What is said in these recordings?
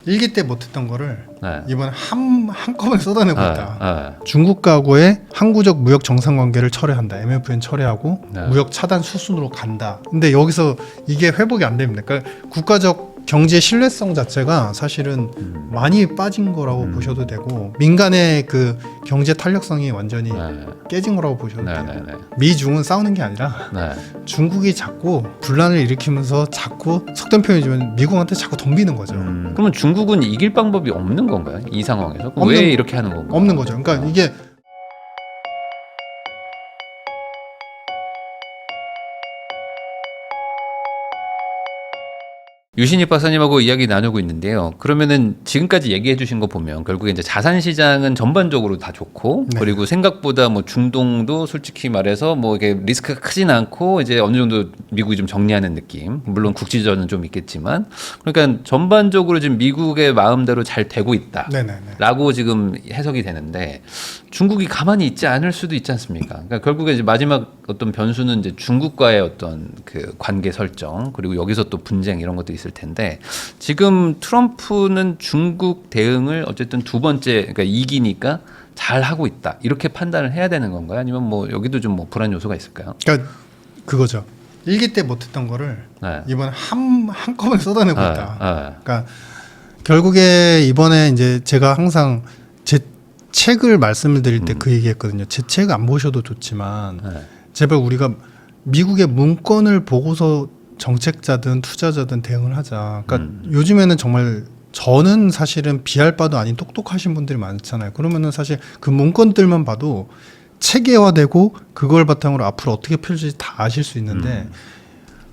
일기 때 못했던 거를 네. 이번에 한꺼번에 쏟아내고 네. 있다. 네. 중국과의 항구적 무역 정상관계를 철회한다. MFN 철회하고 네. 무역 차단 수순으로 간다. 근데 여기서 이게 회복이 안 됩니다. 그러니까 국가적 경제 신뢰성 자체가 사실은 많이 빠진 거라고 보셔도 되고 민간의 그 경제 탄력성이 완전히 네. 깨진 거라고 보셔도 네. 돼요. 네. 네. 미중은 싸우는 게 아니라 네. 중국이 자꾸 분란을 일으키면서 자꾸 속된 표현이지만 미국한테 자꾸 덤비는 거죠. 그러면 중국은 이길 방법이 없는 건가요? 이 상황에서? 없는- 왜 이렇게 하는 건가요? 없는 거죠. 그러니까 이게 유신익 박사님하고 이야기 나누고 있는데요. 그러면은 지금까지 얘기해 주신 거 보면 결국에 이제 자산 시장은 전반적으로 다 좋고 네. 그리고 생각보다 뭐 중동도 솔직히 말해서 뭐 이게 리스크가 크진 않고 이제 어느 정도 미국이 좀 정리하는 느낌. 물론 국지전은 좀 있겠지만 그러니까 전반적으로 지금 미국의 마음대로 잘 되고 있다. 네네네. 라고 지금 해석이 되는데 중국이 가만히 있지 않을 수도 있지 않습니까? 그러니까 결국에 이제 마지막 어떤 변수는 이제 중국과의 어떤 그 관계 설정 그리고 여기서 또 분쟁 이런 것도 있을 텐데 지금 트럼프는 중국 대응을 어쨌든 두 번째 그러니까 이기니까 잘 하고 있다 이렇게 판단을 해야 되는 건가요? 아니면 뭐 여기도 좀 뭐 불안 요소가 있을까요? 그러니까 그거죠. 일기 때 못했던 거를 네. 이번에 한꺼번에 쏟아내고 네. 있다. 네. 그러니까 결국에 이번에 이제 제가 항상 제 책을 말씀을 드릴 때 그 얘기했거든요. 제 책 안 보셔도 좋지만 네. 제발 우리가 미국의 문건을 보고서 정책자든 투자자든 대응을 하자. 그러니까 요즘에는 정말 저는 사실은 비할 바도 아닌 똑똑하신 분들이 많잖아요. 그러면은 사실 그 문건들만 봐도 체계화되고 그걸 바탕으로 앞으로 어떻게 펼칠지 다 아실 수 있는데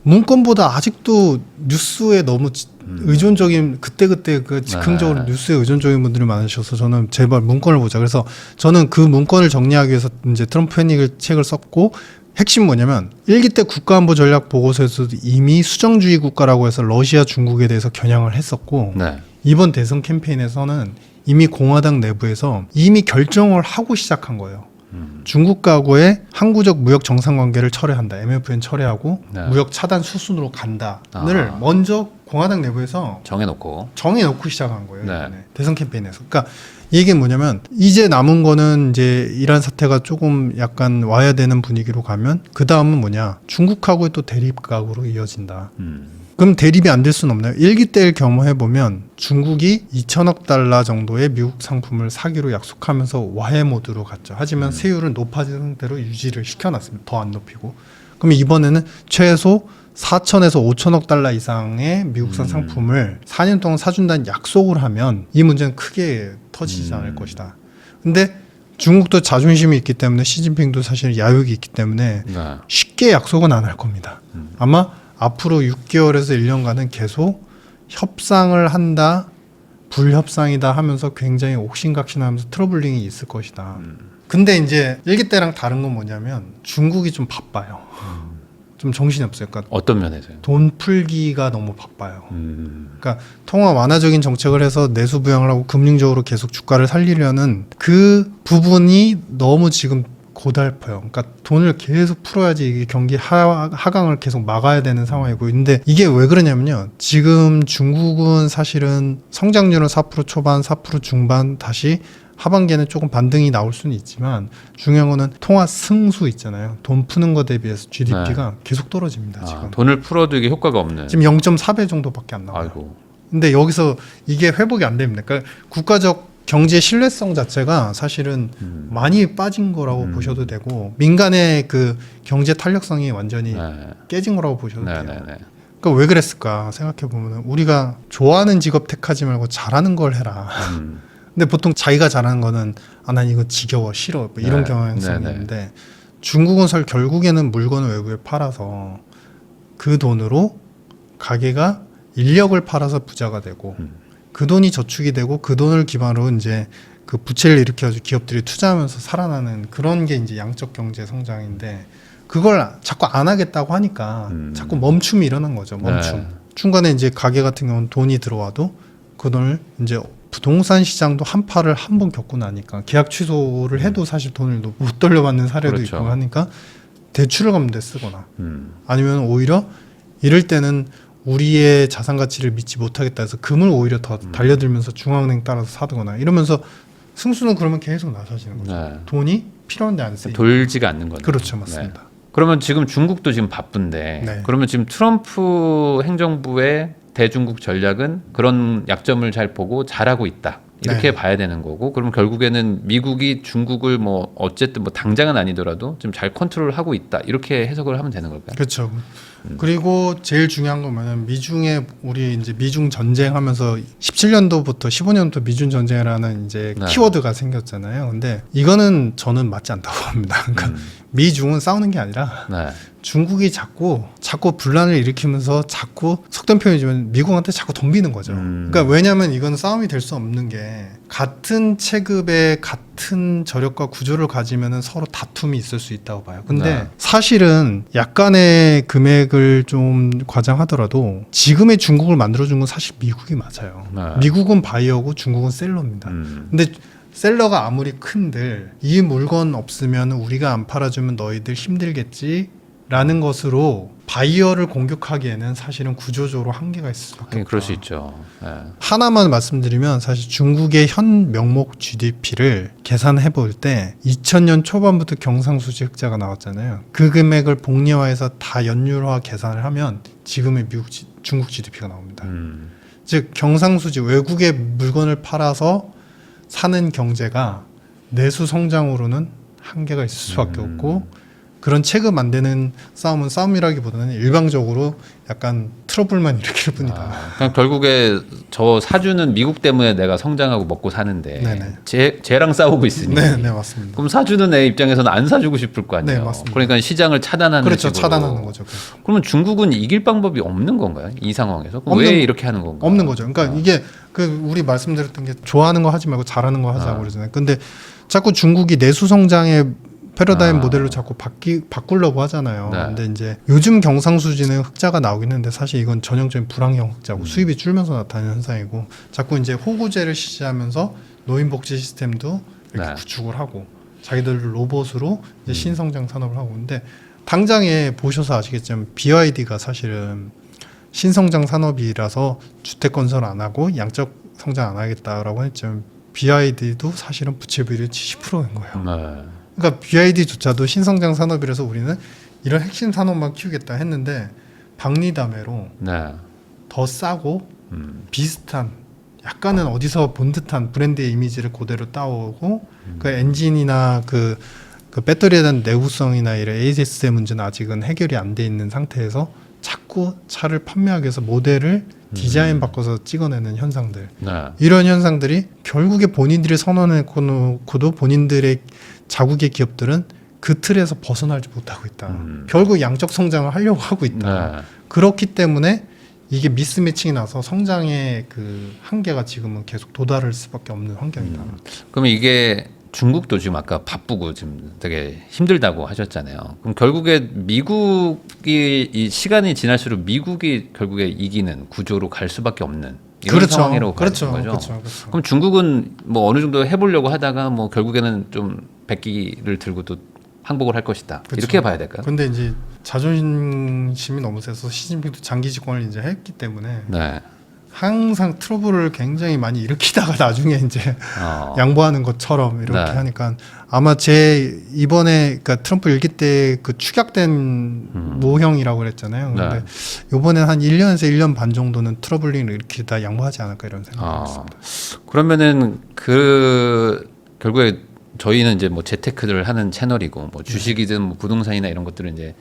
문건보다 아직도 뉴스에 너무 의존적인 그때그때 그 즉흥적으로 네. 뉴스에 의존적인 분들이 많으셔서 저는 제발 문건을 보자. 그래서 저는 그 문건을 정리하기 위해서 이제 트럼프 헤닉을 책을 썼고 핵심 뭐냐면 일기 때 국가안보 전략 보고서에서도 이미 수정주의 국가라고 해서 러시아, 중국에 대해서 겨냥을 했었고 네. 이번 대선 캠페인에서는 이미 공화당 내부에서 이미 결정을 하고 시작한 거예요. 중국과의 항구적 무역 정상관계를 철회한다. MFN 철회하고 네. 무역 차단 수순으로 간다를 먼저 공화당 내부에서 정해놓고 정해놓고 시작한 거예요. 네. 이번에 대선 캠페인에서. 그러니까 이게 뭐냐면 이제 남은 거는 이제 이란 사태가 조금 약간 와야 되는 분위기로 가면 그 다음은 뭐냐 중국하고의 또 대립각으로 이어진다. 그럼 대립이 안 될 수는 없나요? 일기 때를 겸해 보면 중국이 2천억 달러 정도의 미국 상품을 사기로 약속하면서 와해 모드로 갔죠. 하지만 세율은 높아진 상태로 유지를 시켜놨습니다. 더 안 높이고. 그럼 이번에는 최소 4천에서 5천억 달러 이상의 미국산 상품을 4년 동안 사준다는 약속을 하면 이 문제는 크게 터지지 않을 것이다. 근데 중국도 자존심이 있기 때문에 시진핑도 사실 야욕이 있기 때문에 네. 쉽게 약속은 안 할 겁니다. 아마 앞으로 6개월에서 1년간은 계속 협상을 한다, 불협상이다 하면서 굉장히 옥신각신하면서 트러블링이 있을 것이다. 근데 이제 일기 때랑 다른 건 뭐냐면 중국이 좀 바빠요. 좀 정신이 없어요. 그러니까 어떤 면에서요? 돈 풀기가 너무 바빠요. 그러니까 통화 완화적인 정책을 해서 내수 부양을 하고 금융적으로 계속 주가를 살리려는 그 부분이 너무 지금 고달퍼요. 그러니까 돈을 계속 풀어야지 이게 경기 하강을 계속 막아야 되는 상황이고. 근데 이게 왜 그러냐면요. 지금 중국은 사실은 성장률은 4% 초반, 4% 중반 다시 하반기에는 조금 반등이 나올 수는 있지만 중요한 거는 통화 승수 있잖아요. 돈 푸는 거 대비해서 GDP가 계속 떨어집니다. 지금. 돈을 풀어도 이게 효과가 없는. 지금 0.4배 정도밖에 안 나와요. 아이고. 근데 여기서 이게 회복이 안 됩니다. 그러니까 국가적 경제 신뢰성 자체가 사실은 많이 빠진 거라고 보셔도 되고 민간의 그 경제 탄력성이 완전히 네. 깨진 거라고 보셔도 네, 돼요. 네, 네. 그러니까 왜 그랬을까 생각해 보면 우리가 좋아하는 직업 택하지 말고 잘하는 걸 해라. 근데 보통 자기가 잘하는 거는 난 이거 지겨워 싫어 뭐 이런 네. 경향성이 네, 네. 있는데 중국은 결국에는 물건을 외국에 팔아서 그 돈으로 가게가 인력을 팔아서 부자가 되고 그 돈이 저축이 되고 그 돈을 기반으로 이제 그 부채를 일으켜서 기업들이 투자하면서 살아나는 그런 게 이제 양적 경제 성장인데 그걸 자꾸 안 하겠다고 하니까 자꾸 멈춤이 일어난 거죠. 멈춤. 네. 중간에 이제 가게 같은 경우는 돈이 들어와도 그 돈을 이제 부동산 시장도 한파를 한 번 겪고 나니까 계약 취소를 해도 사실 돈을 못 돌려받는 사례도 그렇죠. 있고 하니까 대출을 갚는 데 쓰거나 음. 아니면 오히려 이럴 때는 우리의 자산 가치를 믿지 못하겠다 해서 금을 오히려 더 달려들면서 중앙은행 따라서 사두거나 이러면서 승수는 그러면 계속 나서지는 거죠. 네. 돈이 필요한데 안 쓰이고. 돌지가 않는 거죠. 그렇죠, 맞습니다. 네. 그러면 지금 중국도 지금 바쁜데 네. 그러면 지금 트럼프 행정부의 대중국 전략은 그런 약점을 잘 보고 잘하고 있다. 이렇게 네. 봐야 되는 거고 그럼 결국에는 미국이 중국을 뭐 어쨌든 뭐 당장은 아니더라도 좀 잘 컨트롤하고 있다. 이렇게 해석을 하면 되는 걸까요? 그렇죠. 그리고 제일 중요한 건 뭐냐면 미중의 우리 이제 미중 전쟁하면서 17년도부터 15년부터 미중 전쟁이라는 이제 네. 키워드가 생겼잖아요. 근데 이거는 저는 맞지 않다고 합니다. 그러니까 미중은 싸우는 게 아니라 네. 중국이 자꾸 분란을 일으키면서 자꾸 속된 표현이지만 미국한테 자꾸 덤비는 거죠. 그러니까 왜냐하면 이건 싸움이 될 수 없는 게 같은 체급의 같은 저력과 구조를 가지면은 서로 다툼이 있을 수 있다고 봐요. 근데 네. 사실은 약간의 금액을 좀 과장하더라도 지금의 중국을 만들어준 건 사실 미국이 맞아요. 네. 미국은 바이어고 중국은 셀러입니다. 근데 셀러가 아무리 큰들 이 물건 없으면 우리가 안 팔아주면 너희들 힘들겠지 라는 것으로 바이어를 공격하기에는 사실은 구조적으로 한계가 있을 수밖에 없다. 그럴 수 있죠. 네. 하나만 말씀드리면 사실 중국의 현 명목 GDP를 계산해 볼 때 2000년 초반부터 경상수지 흑자가 나왔잖아요. 그 금액을 복리화해서 다 연율화 계산을 하면 지금의 중국 GDP가 나옵니다. 즉 경상수지 외국의 물건을 팔아서 사는 경제가 내수 성장으로는 한계가 있을 수밖에 없고 그런 체급 안 되는 싸움은 싸움이라기보다는 일방적으로 약간 트러블만 일으킬 뿐이다. 그냥 결국에 저 사주는 미국 때문에 내가 성장하고 먹고 사는데 네네. 쟤랑 싸우고 있으니 네, 맞습니다. 그럼 사주는 애 입장에서는 안 사주고 싶을 거 아니에요. 네, 맞습니다. 그러니까 시장을 차단하는 그렇죠, 식으로. 차단하는 거죠. 그래서. 그러면 중국은 이길 방법이 없는 건가요? 이 상황에서? 그럼 없는- 왜 이렇게 하는 건가요? 없는 거죠. 그러니까 이게 그 우리 말씀드렸던 게 좋아하는 거 하지 말고 잘하는 거 하자고 그러잖아요. 근데 자꾸 중국이 내수 성장의 패러다임 모델로 자꾸 바꾸려고 하잖아요. 네. 근데 이제 요즘 경상수지는 흑자가 나오긴 했는데 사실 이건 전형적인 불황형 흑자고 수입이 줄면서 나타나는 현상이고 자꾸 이제 호구제를 실시하면서 노인복지 시스템도 이렇게 네. 구축을 하고 자기들 로봇으로 이제 신성장 산업을 하고 있는데 당장에 보셔서 아시겠지만 BYD가 사실은 신성장 산업이라서 주택 건설 안 하고 양적 성장 안 하겠다라고 했지만 BYD도 사실은 부채 비율이 70%인 거예요. 네. 그러니까 BYD조차도 신성장 산업이라서 우리는 이런 핵심 산업만 키우겠다 했는데 박리담회로 네. 더 싸고 비슷한 약간은 어디서 본 듯한 브랜드의 이미지를 그대로 따오고 그 엔진이나 그 배터리에 대한 내구성이나 이런 AS의 문제는 아직은 해결이 안 돼 있는 상태에서 자꾸 차를 판매하기 위해서 모델을 디자인 바꿔서 찍어내는 현상들 네. 이런 현상들이 결국에 본인들이 선언해놓고도 본인들의 자국의 기업들은 그 틀에서 벗어나지 못하고 있다. 결국 양적 성장을 하려고 하고 있다. 네. 그렇기 때문에 이게 미스매칭이 나서 성장의 그 한계가 지금은 계속 도달할 수밖에 없는 환경이다. 그러면 이게 중국도 지금 아까 바쁘고 지금 되게 힘들다고 하셨잖아요. 그럼 결국에 미국이 이 시간이 지날수록 미국이 결국에 이기는 구조로 갈 수밖에 없는 이런 그렇죠. 상황이라고 그렇죠. 가는 거죠. 그렇죠. 그럼 중국은 뭐 어느 정도 해보려고 하다가 뭐 결국에는 좀 백기를 들고 또 항복을 할 것이다. 그렇죠. 이렇게 봐야 될까요? 근데 이제 자존심이 너무 세서 시진핑도 장기 집권을 이제 했기 때문에 네. 항상 트러블을 굉장히 많이 일으키다가 나중에 이제 어. 양보하는 것처럼 이렇게 네. 하니까 아마 제 이번에 그러니까 트럼프 일기 때 그 축약된 모형이라고 그랬잖아요. 근데 네. 이번엔 한 1년에서 1년 반 정도는 트러블링을 일으키다 양보하지 않을까 이런 생각이 있습니다. 그러면은 그 결국에 저희는 이제 뭐 재테크를 하는 채널이고 뭐 주식이든 뭐 부동산이나 이런 것들을 이제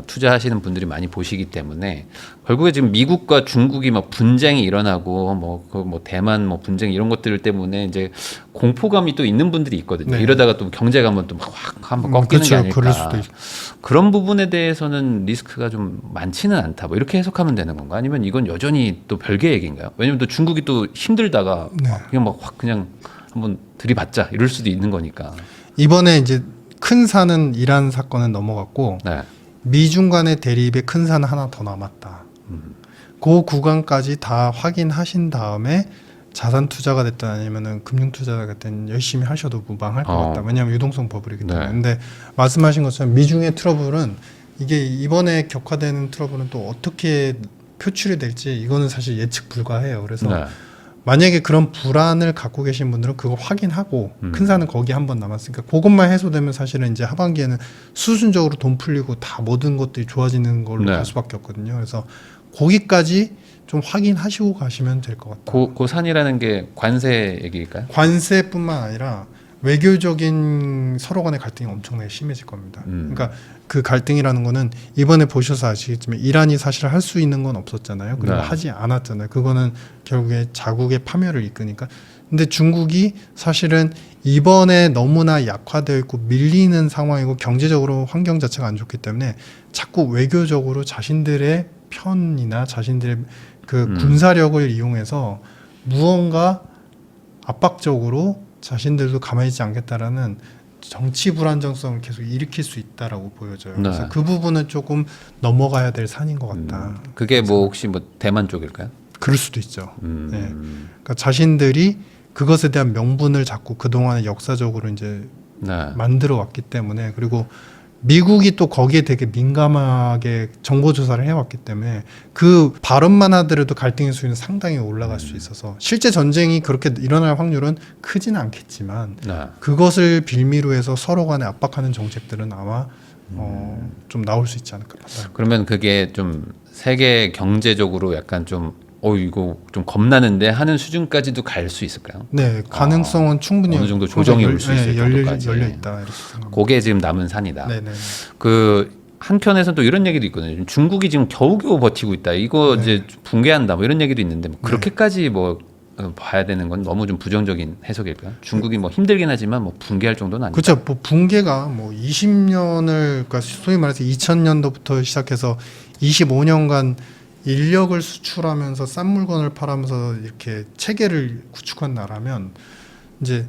투자하시는 분들이 많이 보시기 때문에 결국에 지금 미국과 중국이 막 분쟁이 일어나고 뭐 대만 뭐 분쟁 이런 것들 때문에 이제 공포감이 또 있는 분들이 있거든요. 네. 이러다가 또 경제가 한번 또 확 한번 꺾이는 게 그렇죠. 아닐까. 그럴 수도 있고. 그런 부분에 대해서는 리스크가 좀 많지는 않다. 뭐 이렇게 해석하면 되는 건가? 아니면 이건 여전히 또 별개 얘기인가요? 왜냐면 또 중국이 또 힘들다가 네. 그냥 막 확 그냥 한번 들이받자 이럴 수도 있는 거니까. 이번에 이제 큰 산은 이란 사건은 넘어갔고 네. 미중 간의 대립에 큰 산은 하나 더 남았다. 그 구간까지 다 확인하신 다음에 자산 투자가 됐든 아니면은 금융 투자가 됐든 열심히 하셔도 무방할 것 같다. 왜냐하면 유동성 버블이기 때문에. 네. 근데 말씀하신 것처럼 미중의 트러블은 이게 이번에 격화되는 트러블은 또 어떻게 표출이 될지 이거는 사실 예측 불가해요. 그래서 네. 만약에 그런 불안을 갖고 계신 분들은 그거 확인하고 큰 산은 거기 한 번 남았으니까 그것만 해소되면 사실은 이제 하반기에는 수순적으로 돈 풀리고 다 모든 것들이 좋아지는 걸로 네. 갈 수밖에 없거든요. 그래서 거기까지 좀 확인하시고 가시면 될 것 같아요. 그 산이라는 게 관세 얘기일까요? 관세뿐만 아니라 외교적인 서로 간의 갈등이 엄청나게 심해질 겁니다. 그러니까 그 갈등이라는 거는 이번에 보셔서 아시겠지만 이란이 사실 할 수 있는 건 없었잖아요. 그리고 네. 하지 않았잖아요. 그거는 결국에 자국의 파멸을 이끄니까. 근데 중국이 사실은 이번에 너무나 약화되어 있고 밀리는 상황이고 경제적으로 환경 자체가 안 좋기 때문에 자꾸 외교적으로 자신들의 편이나 자신들의 그 군사력을 이용해서 무언가 압박적으로 자신들도 가만히 있지 않겠다라는 정치 불안정성을 계속 일으킬 수 있다라고 보여져요. 네. 그래서 그 부분은 조금 넘어가야 될 산인 것 같다. 그게 뭐 혹시 뭐 대만 쪽일까요? 그럴 수도 있죠. 네. 그러니까 자신들이 그것에 대한 명분을 잡고 그동안에 역사적으로 이제 네. 만들어 왔기 때문에 그리고 미국이 또 거기에 되게 민감하게 정보 조사를 해왔기 때문에 그 발언만 하더라도 갈등의 수위는 상당히 올라갈 수 있어서 실제 전쟁이 그렇게 일어날 확률은 크지는 않겠지만 네. 그것을 빌미로 해서 서로 간에 압박하는 정책들은 아마 좀 나올 수 있지 않을까 싶어요. 그러면 그게 좀 세계 경제적으로 약간 좀 이거 좀 겁나는데 하는 수준까지도 갈 수 있을까요? 네, 가능성은 충분히 어느 정도 조정이 올 수 있을 정도까지. 열려 있다 이렇게 생각합니다. 그게 지금 남은 산이다. 네네. 그 한편에서는 또 이런 얘기도 있거든요. 중국이 지금 겨우겨우 버티고 있다. 이거 네. 이제 붕괴한다. 뭐 이런 얘기도 있는데 뭐 그렇게까지 뭐 봐야 되는 건 너무 좀 부정적인 해석일까요? 중국이 뭐 힘들긴 하지만 뭐 붕괴할 정도는 아니다. 그렇죠. 뭐 붕괴가 뭐 20년을 그러니까 소위 말해서 2000년도부터 시작해서 25년간 인력을 수출하면서 싼 물건을 팔아면서 이렇게 체계를 구축한 나라면 이제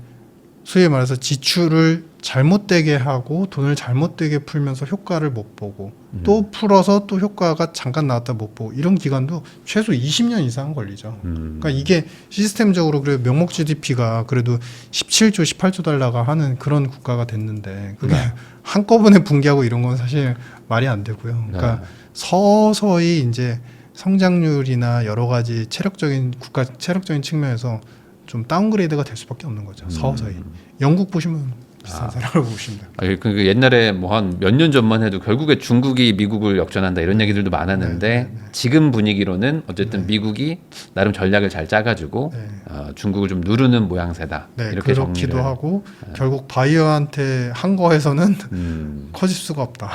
소위 말해서 지출을 잘못되게 하고 돈을 잘못되게 풀면서 효과를 못 보고 또 풀어서 또 효과가 잠깐 나왔다 못 보고 이런 기간도 최소 20년 이상 걸리죠. 그러니까 이게 시스템적으로 그래 명목 GDP가 그래도 17조 18조 달러가 하는 그런 국가가 됐는데 그게 한꺼번에 붕괴하고 이런 건 사실 말이 안 되고요. 그러니까 서서히 이제 성장률이나 여러 가지 국가 체력적인 측면에서 좀 다운그레이드가 될 수밖에 없는 거죠. 서서히. 영국 보시면 비슷한 사람을 보시면 돼요. 그 옛날에 뭐 한 몇 년 전만 해도 결국에 중국이 미국을 역전한다 이런 얘기들도 많았는데 지금 분위기로는 어쨌든 미국이 나름 전략을 잘 짜가지고 중국을 좀 누르는 모양새다. 네, 이렇게 그렇기도 정리를. 하고 결국 바이어한테 한 거에서는 커질 수가 없다.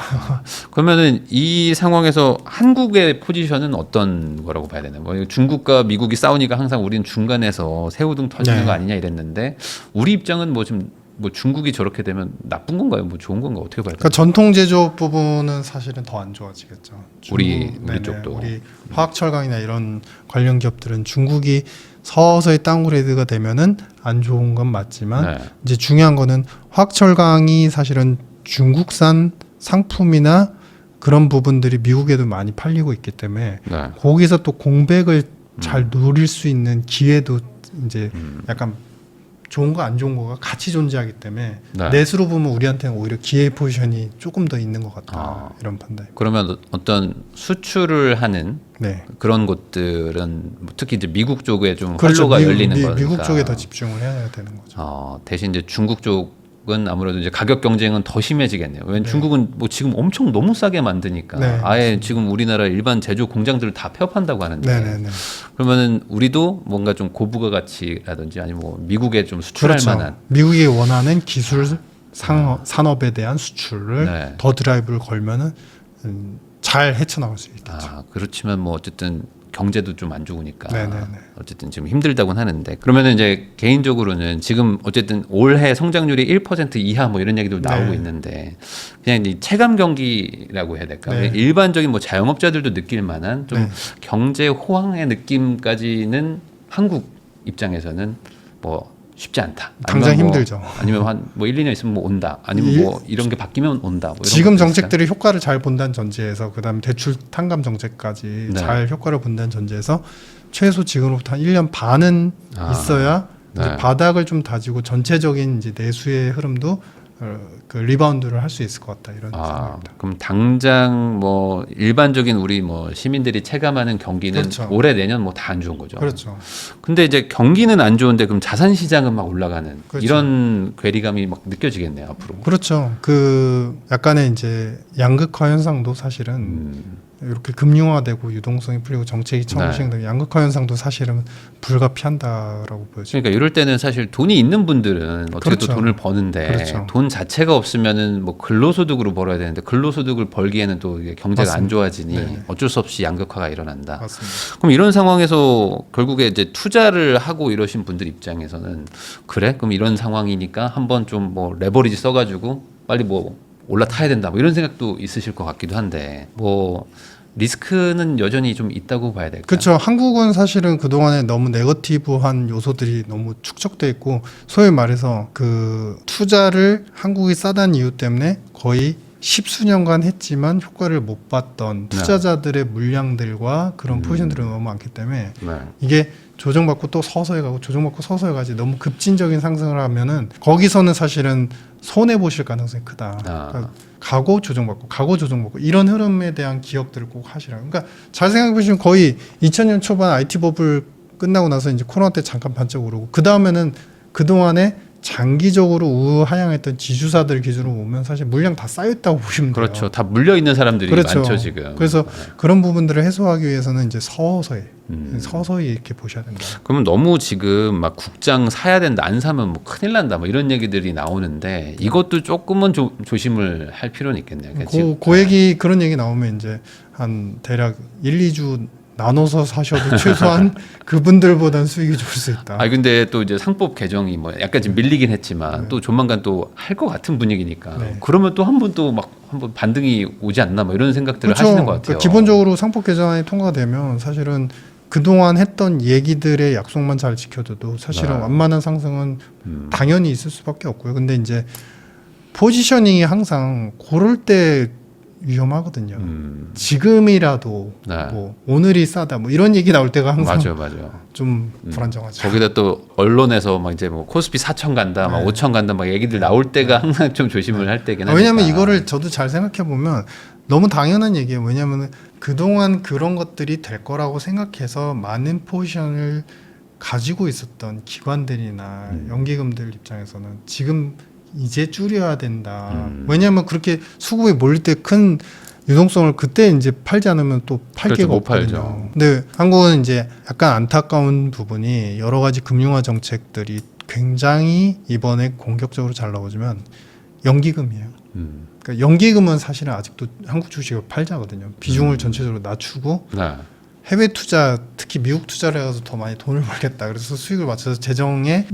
그러면은 이 상황에서 한국의 포지션은 어떤 거라고 봐야 되나요? 뭐 중국과 미국이 싸우니까 항상 우리는 중간에서 새우등 터지는 네. 거 아니냐 이랬는데 우리 입장은 뭐 지금 뭐 중국이 저렇게 되면 나쁜 건가요? 뭐 좋은 건가 어떻게 봐야 그러니까 돼요? 전통 제조업 부분은 사실은 더 안 좋아지겠죠. 우리 네네, 쪽도. 우리 화학철강이나 이런 관련 기업들은 중국이 서서히 다운그레이드가 되면은 안 좋은 건 맞지만 네. 이제 중요한 거는 화학철강이 사실은 중국산 상품이나 그런 부분들이 미국에도 많이 팔리고 있기 때문에 네. 거기서 또 공백을 잘 노릴 수 있는 기회도 이제 약간 좋은 거 안 좋은 거가 같이 존재하기 때문에 네. 넷으로 보면 우리한테는 오히려 기회 포지션이 조금 더 있는 것 같다 이런 판단. 그러면 어떤 수출을 하는 네. 그런 곳들은 뭐 특히 이제 미국 쪽에 좀 그렇죠. 활로가 열리는 거니까 미국 쪽에 더 집중을 해야 되는 거죠. 대신 이제 중국 쪽은 아무래도 이제 가격 경쟁은 더 심해지겠네요. 왜냐면 네. 중국은 뭐 지금 엄청 너무 싸게 만드니까 네, 아예 맞습니다. 지금 우리나라 일반 제조 공장들을 다 폐업한다고 하는데 네네네. 그러면은 우리도 뭔가 좀 고부가 가치라든지 아니면 뭐 미국에 좀 수출할 그렇죠. 만한 미국이 원하는 기술 산업에 대한 수출을 네. 더 드라이브를 걸면은 잘 헤쳐나갈 수 있겠죠. 그렇지만 뭐 어쨌든 경제도 좀 안 좋으니까 네네네. 어쨌든 지금 힘들다고는 하는데 그러면은 이제 개인적으로는 지금 어쨌든 올해 성장률이 1% 이하 뭐 이런 얘기도 나오고 네. 있는데 그냥 이 체감 경기라고 해야 될까? 네. 일반적인 뭐 자영업자들도 느낄 만한 좀 네. 경제 호황의 느낌까지는 한국 입장에서는 뭐 쉽지 않다. 당장 아니면 뭐 힘들죠. 아니면 한 뭐 1, 2년 있으면 뭐 온다. 아니면 뭐 이런 게 바뀌면 온다. 뭐 이런 지금 것도 있을까요? 정책들이 효과를 잘 본다는 전제에서 그다음 대출 탕감 정책까지 네. 잘 효과를 본다는 전제에서 최소 지금부터 한 1년 반은 있어야 네. 이제 바닥을 좀 다지고 전체적인 이제 내수의 흐름도 그 리바운드를 할 수 있을 것 같다 이런 생각입니다. 그럼 당장 뭐 일반적인 우리 뭐 시민들이 체감하는 경기는 그렇죠. 올해 내년 뭐 다 안 좋은 거죠. 그렇죠. 근데 이제 경기는 안 좋은데 그럼 자산 시장은 막 올라가는 그렇죠. 이런 괴리감이 막 느껴지겠네요 앞으로. 그렇죠. 그 약간의 이제 양극화 현상도 사실은 이렇게 금융화되고 유동성이 풀리고 정책이 처음 네. 시행되고 양극화 현상도 사실은 불가피한다라고 보여집니다. 그러니까 이럴 때는 사실 돈이 있는 분들은 어떻게 그렇죠. 또 돈을 버는데 그렇죠. 돈 자체가 없으면은 뭐 근로소득으로 벌어야 되는데 근로소득을 벌기에는 또 이게 경제가 안 맞습니다. 좋아지니 네. 어쩔 수 없이 양극화가 일어난다. 맞습니다. 그럼 이런 상황에서 결국에 이제 투자를 하고 이러신 분들 입장에서는 그래? 그럼 이런 상황이니까 한번 좀 뭐 레버리지 써가지고 빨리 뭐 올라타야 된다. 뭐 이런 생각도 있으실 것 같기도 한데 뭐 리스크는 여전히 좀 있다고 봐야 될까요? 그렇죠. 한국은 사실은 그동안에 너무 네거티브한 요소들이 너무 축적돼 있고 소위 말해서 그 투자를 한국이 싸다는 이유 때문에 거의 십수년간 했지만 효과를 못 봤던 투자자들의 물량들과 그런 포지션들이 너무 많기 때문에 네. 이게 조정받고 또 서서히 가고 조정받고 서서히 가지 너무 급진적인 상승을 하면은 거기서는 사실은 손해 보실 가능성이 크다. 그러니까 가고 조정받고 이런 흐름에 대한 기억들을 꼭 하시라. 그러니까 잘 생각해 보시면 거의 2000년 초반 IT 버블 끝나고 나서 이제 코로나 때 잠깐 반짝 오르고 그 다음에는 그 동안에 장기적으로 우하향했던 지주사들 기준으로 보면 사실 물량 다 쌓였다고 보시면 돼요. 그렇죠. 다 물려 있는 사람들이 그렇죠. 많죠 지금. 그래서 그런 부분들을 해소하기 위해서는 이제 서서히 이렇게 보셔야 된다. 그러면 너무 지금 막 국장 사야 된다 안 사면 뭐 큰일 난다 뭐 이런 얘기들이 나오는데 이것도 조금은 조심을 할 필요는 있겠네요. 그러니까 지금- 그 얘기 그런 얘기 나오면 이제 한 대략 1, 2주 나눠서 사셔도 최소한 그분들보단 수익이 좋을 수 있다. 아 근데 또 이제 상법 개정이 뭐 약간 지금 밀리긴 했지만 또 조만간 또 할 것 같은 분위기니까 네. 그러면 또 한 번 또 막 한번 반등이 오지 않나 뭐 이런 생각들을 그렇죠. 하시는 것 같아요. 그러니까 기본적으로 상법 개정안이 통과되면 사실은 그동안 했던 얘기들의 약속만 잘 지켜줘도 사실은 네. 완만한 상승은 당연히 있을 수밖에 없고요. 근데 이제 포지셔닝이 항상 고를 때 위험하거든요. 지금이라도 네. 뭐 오늘이 싸다 뭐 이런 얘기 나올 때가 항상 맞아. 좀 불안정하죠. 거기다 또 언론에서 막 이제 뭐 코스피 4천 간다, 막 5천 간다, 막 얘기들 나올 때가 항상 좀 조심을 할 때긴 하니까. 왜냐하면 이거를 저도 잘 생각해 보면 너무 당연한 얘기예요. 왜냐하면 그동안 그런 것들이 될 거라고 생각해서 많은 포지션을 가지고 있었던 기관들이나 연기금들 입장에서는 지금 이제 줄여야 된다. 왜냐하면 그렇게 수급이 몰릴 때 큰 유동성을 그때 이제 팔지 않으면 또 팔 그렇죠, 게가 못 없거든요. 팔죠. 근데 한국은 이제 약간 안타까운 부분이 여러 가지 금융화 정책들이 굉장히 이번에 공격적으로 잘 나오지만 연기금이에요. 그러니까 연기금은 사실은 아직도 한국 주식을 팔자거든요. 비중을 전체적으로 낮추고 네. 해외 투자, 특히 미국 투자를 해서 더 많이 돈을 벌겠다. 그래서 수익을 맞춰서 재정에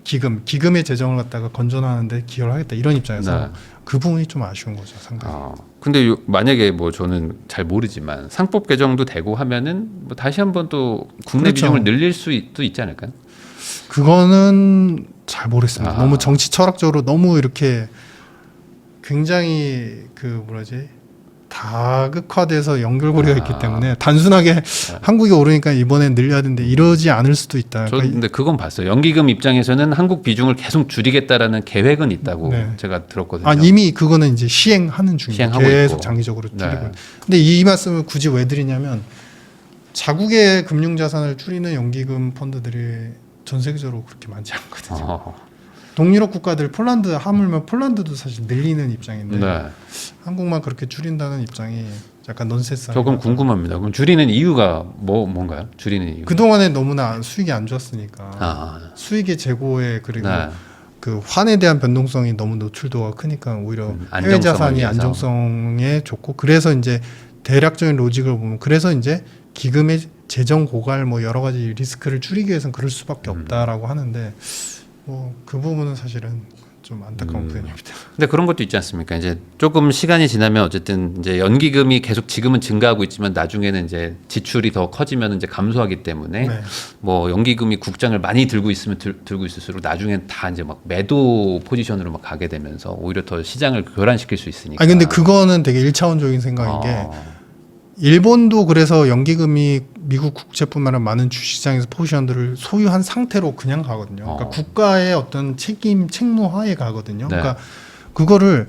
기금의 재정을 갖다가 건전하는데 기여를 하겠다. 이런 입장에서 네. 그 부분이 좀 아쉬운 거죠, 상당히. 근데 만약에 뭐 저는 잘 모르지만 상법 개정도 되고 하면은 뭐 다시 한번 또 국내 그렇죠. 비중을 늘릴 수도 있지 않을까요? 그거는 잘 모르겠습니다. 너무 정치 철학적으로 너무 이렇게 굉장히 그 뭐라지 다극화돼서 연결고리가 있기 때문에 단순하게 한국이 오르니까 이번에 늘려야 되는데 이러지 않을 수도 있다. 저 그러니까 근데 그건 봤어요. 연기금 입장에서는 한국 비중을 계속 줄이겠다라는 계획은 있다고 네. 제가 들었거든요. 이미 그거는 이제 시행하는 중이에요. 시행하고 계속 있고. 장기적으로 줄이고. 네. 근데 이 말씀을 굳이 왜 드리냐면 자국의 금융 자산을 줄이는 연기금 펀드들이 전 세계적으로 그렇게 많지 않거든요. 동유럽 국가들 폴란드 하물며 폴란드도 사실 늘리는 입장인데 네. 한국만 그렇게 줄인다는 입장이 약간 넌센스. 조금 궁금합니다. 그럼 줄이는 이유가 뭔가요? 줄이는 이유? 그 동안에 너무나 수익이 안 좋았으니까 수익의 재고에 그리고 네. 그 환에 대한 변동성이 너무 노출도가 크니까 오히려 해외 안정성을 자산이 위해서. 안정성에 좋고 그래서 이제 대략적인 로직을 보면 그래서 이제 기금의 재정 고갈 뭐 여러 가지 리스크를 줄이기 위해서는 그럴 수밖에 없다라고 하는데 뭐 그 부분은 사실은 좀 안타까운 부분입니다. 근데 그런 것도 있지 않습니까? 이제 조금 시간이 지나면 어쨌든 이제 연기금이 계속 지금은 증가하고 있지만 나중에는 이제 지출이 더 커지면 이제 감소하기 때문에 네. 뭐 연기금이 국장을 많이 들고 있으면 들고 있을수록 나중엔 다 이제 막 매도 포지션으로 막 가게 되면서 오히려 더 시장을 교란시킬 수 있으니까. 근데 그거는 되게 1차원적인 생각인 게 일본도 그래서 연기금이 미국 국채뿐만 아니라 많은 주식시장에서 포지션들을 소유한 상태로 그냥 가거든요. 그러니까 국가의 어떤 책무하에 가거든요. 네. 그러니까 그거를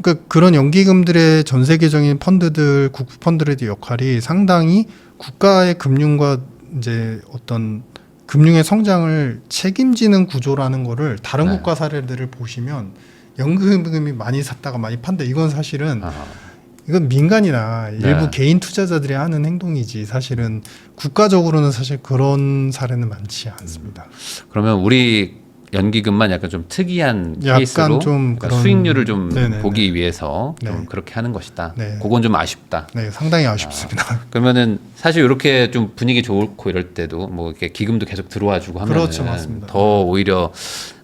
그러니까 그런 연기금들의 전 세계적인 펀드들, 국부 펀드들의 역할이 상당히 국가의 금융과 이제 어떤 금융의 성장을 책임지는 구조라는 거를 다른 네. 국가 사례들을 보시면 연기금이 많이 샀다가 많이 판다. 이건 사실은 이건 민간이나 일부 네. 개인 투자자들이 하는 행동이지 사실은 국가적으로는 사실 그런 사례는 많지 않습니다. 그러면 우리 연기금만 약간 좀 특이한 약간 케이스로 좀 그러니까 그런- 수익률을 좀 네네네. 보기 위해서 좀 네. 그렇게 하는 것이다. 네. 그건 좀 아쉽다. 네, 상당히 아쉽습니다. 그러면은 사실 이렇게 좀 분위기 좋고 이럴 때도 뭐 이렇게 기금도 계속 들어와주고 하면은 그렇죠, 맞습니다. 더 오히려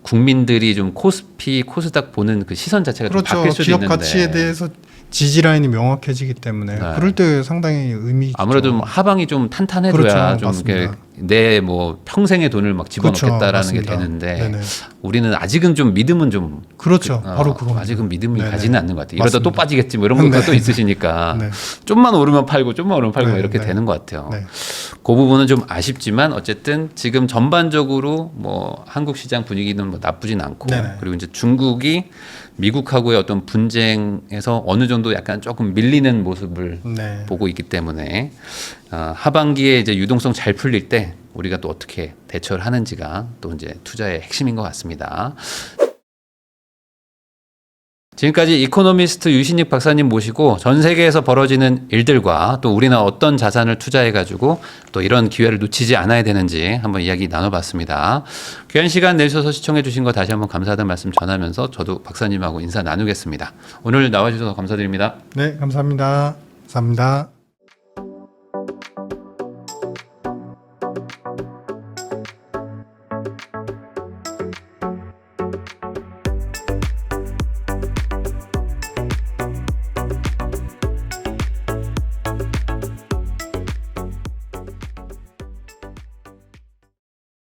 국민들이 좀 코스피, 코스닥 보는 그 시선 자체가 좀 그렇죠. 바뀔 수도 기업 있는데 가치에 대해서 지지 라인이 명확해지기 때문에 네. 그럴 때 상당히 의미 있죠. 아무래도 좀 하방이 좀 탄탄해져야 그렇죠, 좀 맞습니다. 이렇게 내 뭐 평생의 돈을 막 집어넣겠다라는 그렇죠, 게 맞습니다. 되는데 네네. 우리는 아직은 좀 믿음은 좀 그렇죠. 바로 그거. 아직은 믿음이 네네. 가지는 않는 것 같아요. 이러다 또 맞습니다. 빠지겠지 뭐 이런 것도 네. 또 있으시니까 네. 좀만 오르면 팔고 좀만 오르면 팔고 네, 이렇게 네. 되는 것 같아요. 네. 그 부분은 좀 아쉽지만 어쨌든 지금 전반적으로 뭐 한국 시장 분위기는 뭐 나쁘진 않고 네네. 그리고 이제 중국이 미국하고의 어떤 분쟁에서 어느 정도 약간 조금 밀리는 모습을 네. 보고 있기 때문에 하반기에 이제 유동성 잘 풀릴 때 우리가 또 어떻게 대처를 하는지가 또 이제 투자의 핵심인 것 같습니다. 지금까지 이코노미스트 유신익 박사님 모시고 전 세계에서 벌어지는 일들과 또 우리는 어떤 자산을 투자해가지고 또 이런 기회를 놓치지 않아야 되는지 한번 이야기 나눠봤습니다. 귀한 시간 내주셔서 시청해주신 거 다시 한번 감사하다는 말씀 전하면서 저도 박사님하고 인사 나누겠습니다. 오늘 나와주셔서 감사드립니다. 네, 감사합니다. 감사합니다.